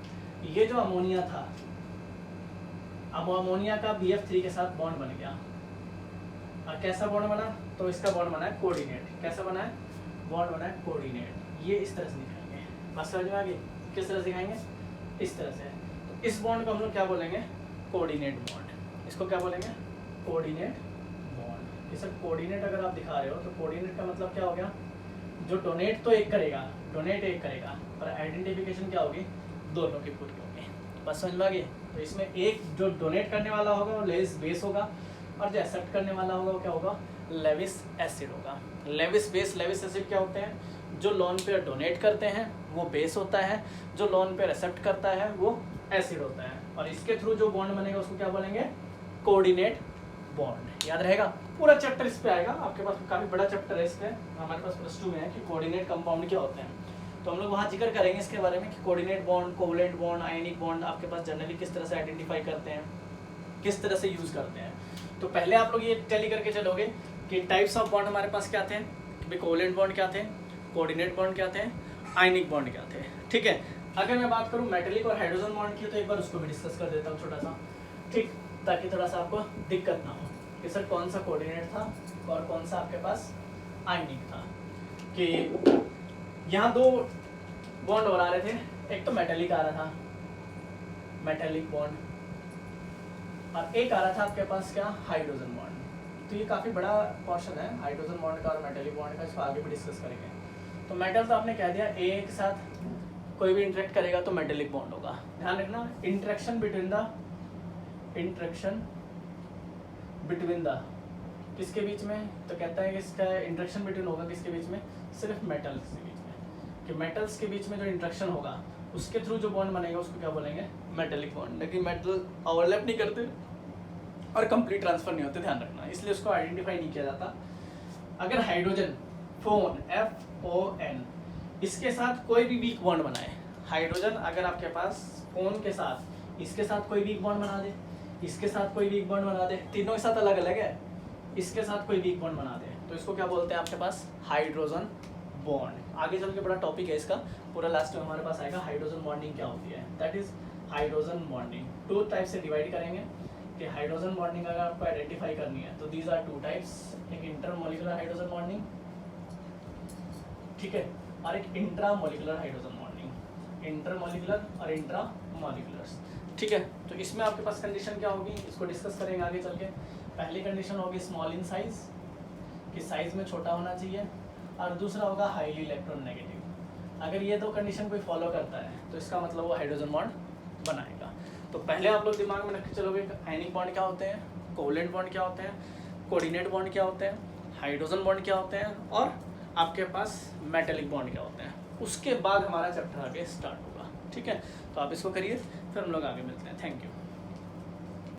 ये जो अमोनिया था, अब अमोनिया का BF3 के साथ बॉन्ड बन गया। और कैसा बॉन्ड बना, तो इसका बॉन्ड बना है कोऑर्डिनेट। कैसा बना है, बॉन्ड बना है कोऑर्डिनेट। ये इस तरह से दिखाएंगे, बस समझ में आ गई। किस तरह से दिखाएंगे, इस तरह से। तो इस बॉन्ड को हम लोग क्या बोलेंगे, कोऑर्डिनेट बॉन्ड। इसको क्या बोलेंगे, कोऑर्डिनेट बॉन्ड। ये सब कोऑर्डिनेट अगर आप दिखा रहे हो तो कोऑर्डिनेट का मतलब क्या हो गया, जो डोनेट तो एक करेगा, डोनेट एक करेगा, पर आइडेंटिफिकेशन क्या होगी, दोनों की पूरी होगी। बस समझ में आ गई। तो इसमें एक जो डोनेट करने वाला होगा वो लेविस बेस होगा, और जो एक्सेप्ट करने वाला होगा वो क्या होगा, लेविस एसिड होगा। लेविस बेस लेविस एसिड क्या होते हैं, जो लोन पेयर डोनेट करते हैं वो बेस होता है, जो लोन पेयर एक्सेप्ट करता है वो एसिड होता है। और इसके थ्रू जो बॉन्ड बनेगा उसको क्या बोलेंगे, कोऑर्डिनेट बॉन्ड। याद रहेगा, पूरा चैप्टर इस पे आएगा। आपके पास काफ़ी बड़ा चैप्टर है इस पे, हमारे पास +2 में है कि कोऑर्डिनेट कंपाउंड क्या होते हैं। तो हम लोग वहाँ जिक्र करेंगे इसके बारे में कि coordinate bond, covalent bond, ionic bond आपके पास जनरली किस तरह से आइडेंटिफाई करते हैं, किस तरह से यूज़ करते हैं। तो पहले आप लोग ये टैली करके चलोगे कि टाइप्स ऑफ बॉन्ड हमारे पास क्या थे, कि भाई कोवेलेंट बॉन्ड क्या थे, कोऑर्डिनेट बॉन्ड क्या थे, आयनिक बॉन्ड क्या थे। ठीक है, अगर मैं बात करूँ मेटेलिक और हाइड्रोजन बॉन्ड की तो एक बार उसको भी डिस्कस कर देता हूँ छोटा सा, ठीक, ताकि थोड़ा सा आपको दिक्कत ना हो कि सर कौन सा कोऑर्डिनेट था और कौन सा आपके पास आयनिक था। कि यहाँ दो बॉन्ड और आ रहे थे, एक तो मेटेलिक आ रहा था, मेटेलिक बॉन्ड, और एक आ रहा था आपके पास क्या, हाइड्रोजन बॉन्ड। तो ये काफ़ी बड़ा पोर्शन है हाइड्रोजन बॉन्ड का और मेटेलिक बॉन्ड का, इसको आगे भी डिस्कस करेंगे। तो मेटल तो आपने कह दिया ए के साथ कोई भी इंटरेक्ट करेगा तो मेटेलिक बॉन्ड होगा। ध्यान रखना, इंटरेक्शन बिटवीन द किसके बीच में, तो कहता है कि इसका इंटरेक्शन बिटवीन होगा किसके बीच में, सिर्फ मेटल्स के बीच में, कि मेटल्स के बीच में जो इंटरेक्शन होगा उसके थ्रू जो बॉन्ड बनेगा उसको क्या बोलेंगे, मेटेलिक बॉन्ड। लेकिन मेटल ओवरलैप नहीं करते और कंप्लीट ट्रांसफर नहीं होते, ध्यान रखना, इसलिए उसको आइडेंटिफाई नहीं किया जाता। अगर हाइड्रोजन फोन FON इसके साथ कोई भी वीक बॉन्ड बनाए, हाइड्रोजन अगर आपके पास फोन के साथ इसके साथ कोई वीक बॉन्ड बना दे, इसके साथ कोई वीक बॉन्ड बना दे, तीनों के साथ अलग अलग है, इसके साथ कोई वीक बॉन्ड बना दे, तो इसको क्या बोलते हैं आपके पास, हाइड्रोजन बॉन्ड। आगे चल के बड़ा टॉपिक है इसका, पूरा लास्ट में हमारे पास आएगा हाइड्रोजन बॉन्डिंग क्या होती है, that is hydrogen bonding. Two type से डिवाइड करेंगे कि हाइड्रोजन बॉन्डिंग अगर आपको आइडेंटिफाई करनी है तो दीज आर टू टाइप्स, एक इंटरमोलिकुलर हाइड्रोजन बॉन्डिंग, ठीक है, और एक इंट्रामोलिकुलर हाइड्रोजन बॉन्डिंग, इंटरमोलिकुलर और इंट्रामोलिकुलर्स। ठीक है, तो इसमें आपके पास कंडीशन क्या होगी, इसको डिस्कस करेंगे आगे चल के। पहली कंडीशन होगी स्मॉल इन साइज, कि साइज में छोटा होना चाहिए, और दूसरा होगा हाईली इलेक्ट्रोनेगेटिव। अगर ये दो कंडीशन कोई फॉलो करता है तो इसका मतलब वो हाइड्रोजन बॉन्ड बनाएगा। तो पहले आप लोग दिमाग में रख के चलोगे आयनिक बॉन्ड क्या होते हैं, कोवेलेंट बॉन्ड क्या होते हैं, कोऑर्डिनेट बॉन्ड क्या होते हैं, हाइड्रोजन बॉन्ड क्या होते हैं, और आपके पास मेटेलिक बॉन्ड क्या होते हैं। उसके बाद हमारा चैप्टर आगे स्टार्ट होगा। ठीक है, तो आप इसको करिए, फिर हम लोग आगे मिलते हैं। Thank you.